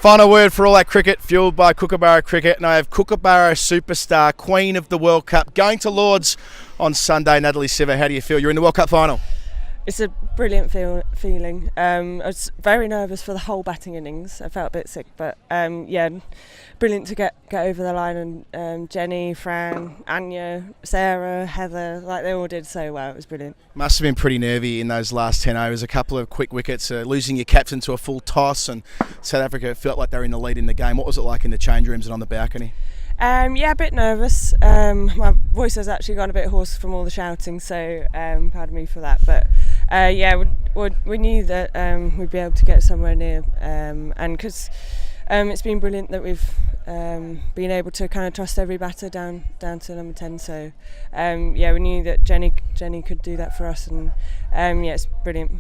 Final word for all that cricket, fuelled by Kookaburra cricket, and I have Kookaburra superstar, Queen of the World Cup, going to Lords on Sunday. Nat Sciver, how do you feel? You're in the World Cup final. It's a brilliant feeling. I was very nervous for the whole batting innings. I felt a bit sick, but yeah, brilliant to get over the line. And Jenny, Fran, Anya, Sarah, Heather, like they all did so well. It was brilliant. Must have been pretty nervy in those last 10 overs. A couple of quick wickets, losing your captain to a full toss, and South Africa felt like they were in the lead in the game. What was it like in the change rooms and on the balcony? Yeah, a bit nervous. My voice has actually gone a bit hoarse from all the shouting, so pardon me for that. But yeah, we knew that we'd be able to get somewhere near, and because it's been brilliant that we've been able to kind of trust every batter down to number 10. So yeah, we knew that Jenny could do that for us, and yeah, it's brilliant.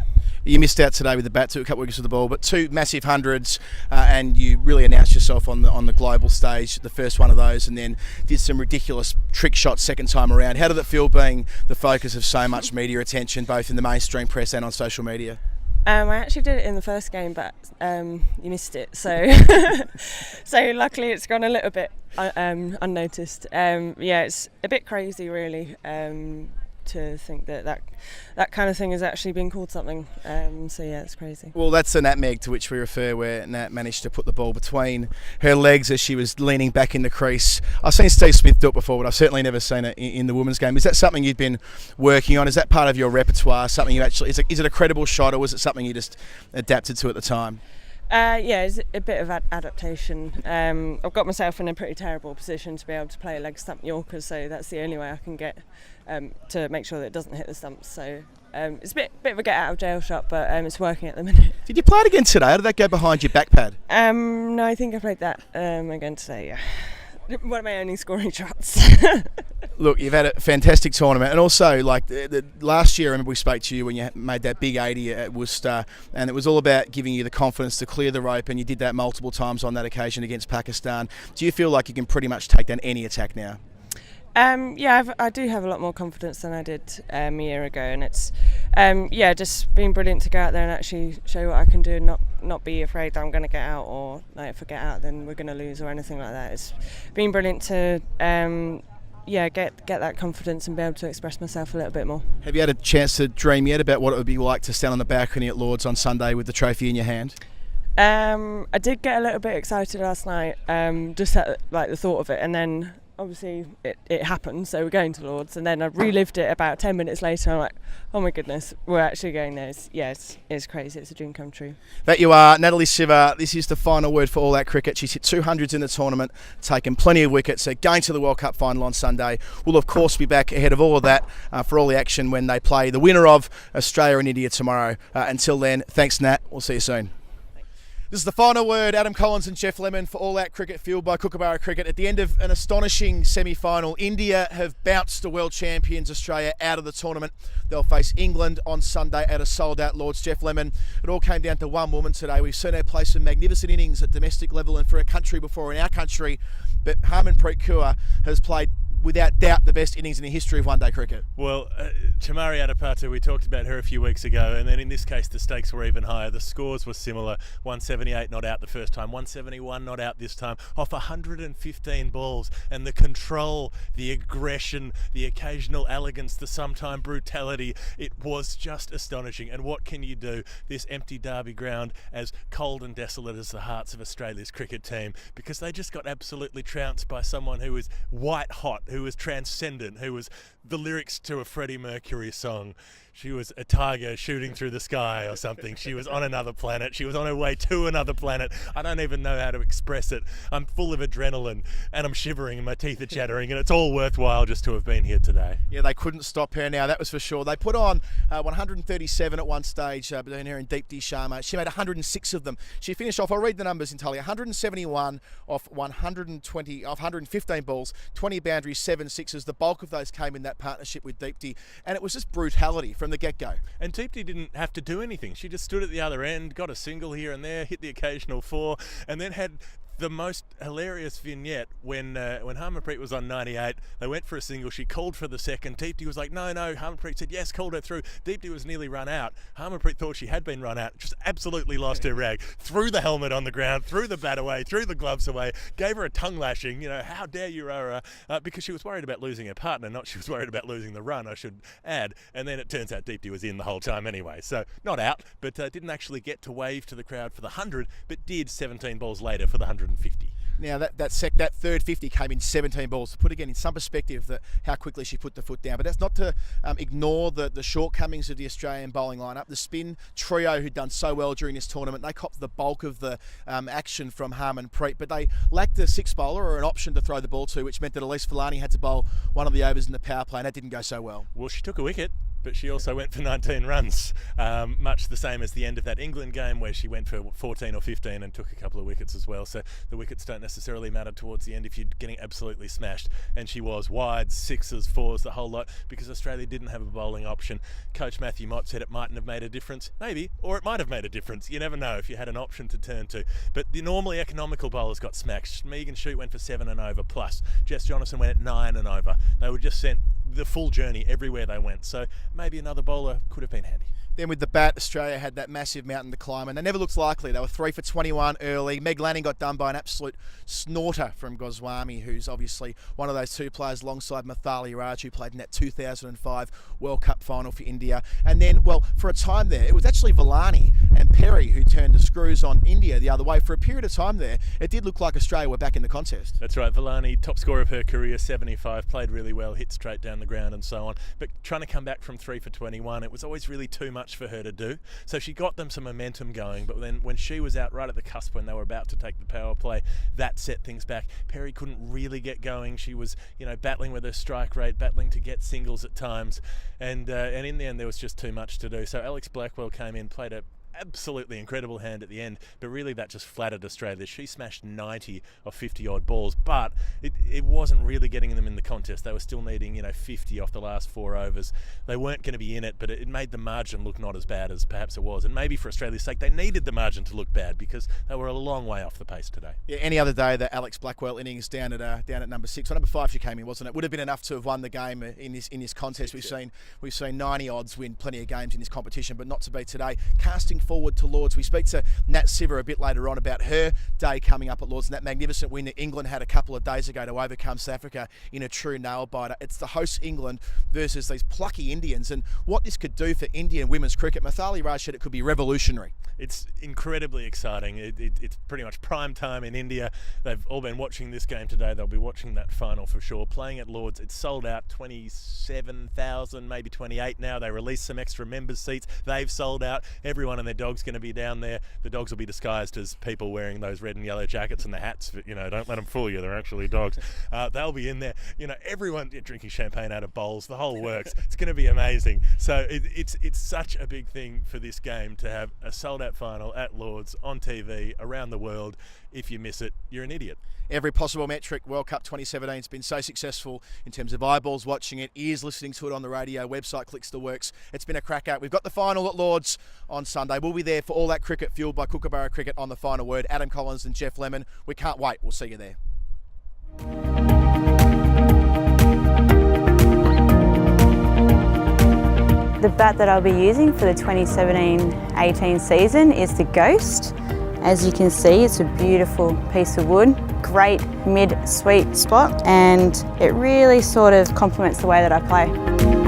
You missed out today with the bat, took a couple of wickets with the ball, but 2 massive hundreds, and you really announced yourself on the global stage, the first one of those, and then did some ridiculous trick shots second time around. How did it feel being the focus of so much media attention, both in the mainstream press and on social media? I actually did it in the first game, but you missed it, so so luckily it's gone a little bit unnoticed. Yeah, it's a bit crazy, really, to think that kind of thing has actually been called something. So yeah, it's crazy. Well, that's the Nat to which we refer, where Nat managed to put the ball between her legs as she was leaning back in the crease. I've seen Steve Smith do it before, but I've certainly never seen it in the women's game. Is that something you've been working on? Is that part of your repertoire? Something you actually is it a credible shot, or was it something you just adapted to at the time? Yeah, it's a bit of adaptation. I've got myself in a pretty terrible position to be able to play leg stump Yorkers, so that's the only way I can get to make sure that it doesn't hit the stumps. So it's a bit of a get out of jail shot, but it's working at the minute. Did you play it again today? How did that go behind your back pad? No, I think I played that again today, yeah. One of my only scoring shots. Look, you've had a fantastic tournament, and also like the last year, I remember we spoke to you when you made that big 80 at Worcester, and it was all about giving you the confidence to clear the rope, and you did that multiple times on that occasion against Pakistan. Do you feel like you can pretty much take down any attack now? Yeah, I do have a lot more confidence than I did a year ago, and it's yeah, just been brilliant to go out there and actually show what I can do, and not be afraid that I'm going to get out, or like, if I get out then we're going to lose or anything like that. It's been brilliant to yeah, get that confidence and be able to express myself a little bit more. Have you had a chance to dream yet about what it would be like to stand on the balcony at Lords on Sunday with the trophy in your hand? I did get a little bit excited last night, just at like the thought of it, and then obviously it happened, so we're going to Lords, and then I relived it about 10 minutes later. I'm like, oh my goodness, we're actually going there. It's crazy. It's a dream come true. That you are. Nat Sciver, this is the final word for all that cricket. She's hit 200s in the tournament, taken plenty of wickets, so going to the World Cup final on Sunday. We'll of course be back ahead of all of that for all the action when they play the winner of Australia and India tomorrow. Until then, thanks Nat, we'll see you soon. This is the final word. Adam Collins and Geoff Lemon for All Out Cricket, fueled by Kookaburra Cricket. At the end of an astonishing semi-final, India have bounced the world champions Australia out of the tournament. They'll face England on Sunday at a sold-out Lords. Geoff Lemon, it all came down to one woman today. We've seen her play some magnificent innings at domestic level and for a country before in our country, but Harmanpreet Kaur has played without doubt the best innings in the history of one-day cricket. Well, Chamari Adapatu, we talked about her a few weeks ago, and then in this case the stakes were even higher. The scores were similar. 178 not out the first time, 171 not out this time, off 115 balls, and the control, the aggression, the occasional elegance, the sometime brutality, it was just astonishing. And what can you do, this empty Derby ground, as cold and desolate as the hearts of Australia's cricket team, because they just got absolutely trounced by someone who was white hot, who was transcendent, who was the lyrics to a Freddie Mercury song. She was a tiger shooting through the sky or something. She was on another planet. She was on her way to another planet. I don't even know how to express it. I'm full of adrenaline and I'm shivering and my teeth are chattering, and it's all worthwhile just to have been here today. Yeah, they couldn't stop her now, that was for sure. They put on 137 at one stage between her and Deepti Sharma. She made 106 of them. She finished off, I'll read the numbers entirely, 171 off 115 balls, 20 boundaries, 7 sixes. The bulk of those came in that partnership with Deepti, and it was just brutality from the get-go. And Deepti didn't have to do anything. She just stood at the other end, got a single here and there, hit the occasional 4, and then had the most hilarious vignette when Harmanpreet was on 98, they went for a single, she called for the second, Deepti was like, no, Harmanpreet said yes, called her through, Deepti was nearly run out, Harmanpreet thought she had been run out, just absolutely lost her rag, threw the helmet on the ground, threw the bat away, threw the gloves away, gave her a tongue lashing, how dare you row her, because she was worried about losing her partner, not she was worried about losing the run, I should add, and then it turns out Deepti was in the whole time anyway, so not out, but didn't actually get to wave to the crowd for the 100, but did 17 balls later for the 150. Now that third 50 came in 17 balls. To put again in some perspective that how quickly she put the foot down, but that's not to ignore the shortcomings of the Australian bowling lineup. The spin trio who'd done so well during this tournament, they copped the bulk of the action from Harmanpreet, but they lacked a six bowler or an option to throw the ball to, which meant that Elise Villani had to bowl one of the overs in the power play, and that didn't go so well. Well, she took a wicket, but she also went for 19 runs, much the same as the end of that England game where she went for 14 or 15 and took a couple of wickets as well. So the wickets don't necessarily matter towards the end if you're getting absolutely smashed. And she was wides, sixes, fours, the whole lot, because Australia didn't have a bowling option. Coach Matthew Mott said it mightn't have made a difference. Maybe, or it might have made a difference. You never know if you had an option to turn to. But the normally economical bowlers got smashed. Megan Shute went for 7 and over plus. Jess Jonathan went at 9 and over. They were just sent the full journey everywhere they went. So maybe another bowler could have been handy. Then with the bat, Australia had that massive mountain to climb, and they never looked likely. They were 3 for 21 early. Meg Lanning got done by an absolute snorter from Goswami, who's obviously one of those two players alongside Mithali Raj, who played in that 2005 World Cup final for India. And then, well, for a time there, it was actually Villani and Perry who turned the screws on India the other way. For a period of time there, it did look like Australia were back in the contest. That's right. Villani, top scorer of her career, 75, played really well, hit straight down the ground and so on. But trying to come back from 3 for 21, it was always really too much for her to do. So she got them some momentum going, but then when she was out right at the cusp when they were about to take the power play, that set things back. Perry couldn't really get going. She was, battling with her strike rate, battling to get singles at times, and in the end there was just too much to do. So Alex Blackwell came in, played a absolutely incredible hand at the end, but really that just flattered Australia. She smashed 90 of 50 odd balls, but it wasn't really getting them in the contest. They were still needing 50 off the last 4 overs. They weren't going to be in it, but it made the margin look not as bad as perhaps it was, and maybe for Australia's sake they needed the margin to look bad because they were a long way off the pace today. Yeah, any other day that Alex Blackwell innings down at number 6 or number 5 she came in, wasn't it? Would have been enough to have won the game in this contest. We've seen 90 odds win plenty of games in this competition, but not to be today. Casting forward to Lords, we speak to Nat Sciver a bit later on about her day coming up at Lords and that magnificent win that England had a couple of days ago to overcome South Africa in a true nail biter. It's the host England versus these plucky Indians, and what this could do for Indian women's cricket. Mithali Raj said it could be revolutionary. It's incredibly exciting. It's pretty much prime time in India. They've all been watching this game today. They'll be watching that final for sure. Playing at Lords, it's sold out, 27,000, maybe 28 now. They released some extra members seats. They've sold out. Everyone and their dog's going to be down there. The dogs will be disguised as people wearing those red and yellow jackets and the hats. Don't let them fool you. They're actually dogs. They'll be in there. Everyone drinking champagne out of bowls. The whole works. It's going to be amazing. So it's such a big thing for this game to have a sold-out final at Lords on TV around the world. If you miss it, you're an idiot. Every possible metric, World Cup 2017 has been so successful in terms of eyeballs watching it, ears listening to it on the radio, website clicks the works. It's been a cracker. We've got the final at Lords on Sunday. We'll be there for all that cricket fueled by Kookaburra cricket on the final word. Adam Collins and Geoff Lemon. We can't wait. We'll see you there. The bat that I'll be using for the 2017-18 season is the Ghost. As you can see, it's a beautiful piece of wood, great mid-sweep spot, and it really sort of complements the way that I play.